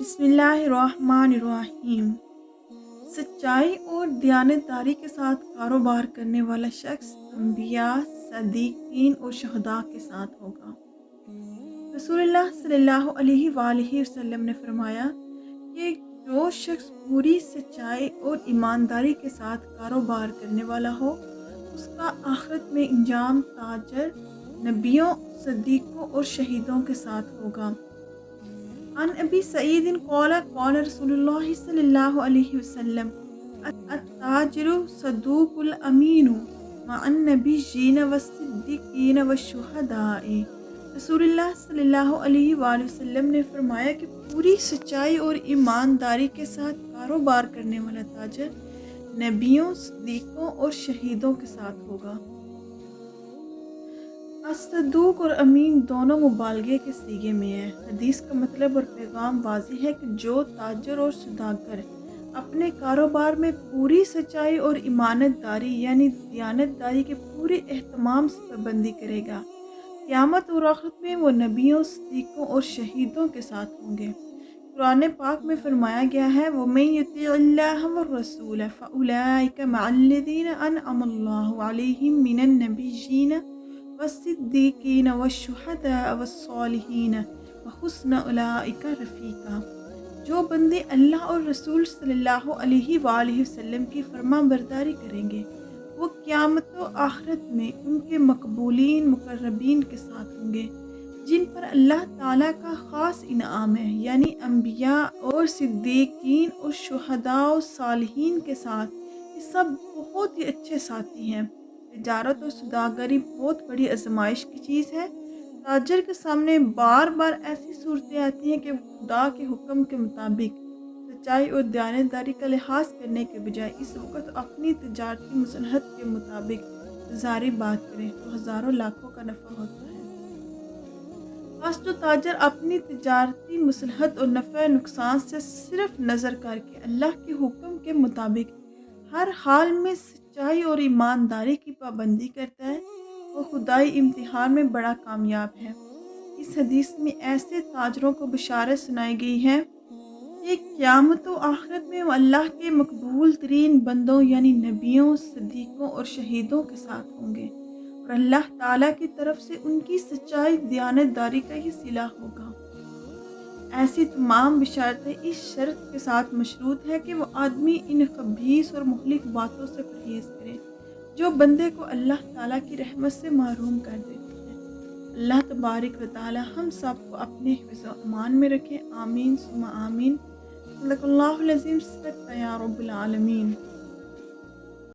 بسم اللہ الرحمن الرحیم۔ سچائی اور دیانتداری کے ساتھ کاروبار کرنے والا شخص انبیاء، صدیقین اور شہداء کے ساتھ ہوگا۔ رسول اللہ صلی اللہ علیہ وآلہ وسلم نے فرمایا کہ جو شخص پوری سچائی اور ایمانداری کے ساتھ کاروبار کرنے والا ہو، اس کا آخرت میں انجام تاجر، نبیوں، صدیقوں اور شہیدوں کے ساتھ ہوگا۔ عن ابی سعید قال قال رسول اللہ صلی اللہ علیہ وسلم التاجر صدوق الامین مع النبیین والصدیقین والشہداء۔ رسول اللہ صلی اللہ علیہ وآلہ وسلم نے فرمایا کہ پوری سچائی اور ایمانداری کے ساتھ کاروبار کرنے والا تاجر نبیوں، صدیقوں اور شہیدوں کے ساتھ ہوگا۔ صدوق اور امین دونوں مبالغے کے صیغے میں ہیں۔ حدیث کا مطلب اور پیغام واضح ہے کہ جو تاجر اور سوداگر اپنے کاروبار میں پوری سچائی اور امانت داری یعنی دیانت داری کے پورے اہتمام سے پابندی کرے گا، قیامت اور آخرت میں وہ نبیوں، صدیقوں اور شہیدوں کے ساتھ ہوں گے۔ قرآن پاک میں فرمایا گیا ہے وَمَن يُطِعِ اللَّهَ وَالرَّسُولَ فَأُولَٰئِكَ مَعَ الَّذِينَ أَنْعَمَ اللَّهُ عَلَيْهِم مِّنَ النَّبِيِّينَ والصدیقین والشہداء والصالحین وحسن اولئک رفیقا۔ جو بندے اللہ اور رسول صلی اللہ علیہ وآلہ وسلم کی فرما برداری کریں گے، وہ قیامت و آخرت میں ان کے مقبولین مقربین کے ساتھ ہوں گے، جن پر اللہ تعالیٰ کا خاص انعام ہے، یعنی انبیاء اور صدیقین اور شہداء و صالحین کے ساتھ۔ یہ سب بہت ہی اچھے ساتھی ہیں۔ تجارت اور سوداگری بہت بڑی آزمائش کی چیز ہے۔ تاجر کے سامنے بار بار ایسی صورتیں آتی ہیں کہ وہ خدا کے حکم کے مطابق سچائی اور دیانتداری کا لحاظ کرنے کے بجائے اس وقت اپنی تجارتی مصلحت کے مطابق ظاہری بات کریں تو ہزاروں لاکھوں کا نفع ہوتا ہے۔ بس جو تاجر اپنی تجارتی مصلحت اور نفع نقصان سے صرف نظر کر کے اللہ کے حکم کے مطابق ہر حال میں سچائی اور ایمانداری کی پابندی کرتا ہے، وہ خدائی امتحان میں بڑا کامیاب ہے۔ اس حدیث میں ایسے تاجروں کو بشارت سنائی گئی ہے کہ قیامت و آخرت میں وہ اللہ کے مقبول ترین بندوں یعنی نبیوں، صدیقوں اور شہیدوں کے ساتھ ہوں گے، اور اللہ تعالیٰ کی طرف سے ان کی سچائی دیانتداری کا ہی صلہ ہوگا۔ ایسی تمام بشارتیں اس شرط کے ساتھ مشروط ہے کہ وہ آدمی ان خبیث اور مہلک باتوں سے پرہیز کرے جو بندے کو اللہ تعالیٰ کی رحمت سے محروم کر دیتی ہیں۔ اللہ تبارک و تعالیٰ ہم سب کو اپنے حفظ و امان میں رکھے، آمین ثم آمین۔ صدق اللہ العظیم، صدق یا رب العالمین۔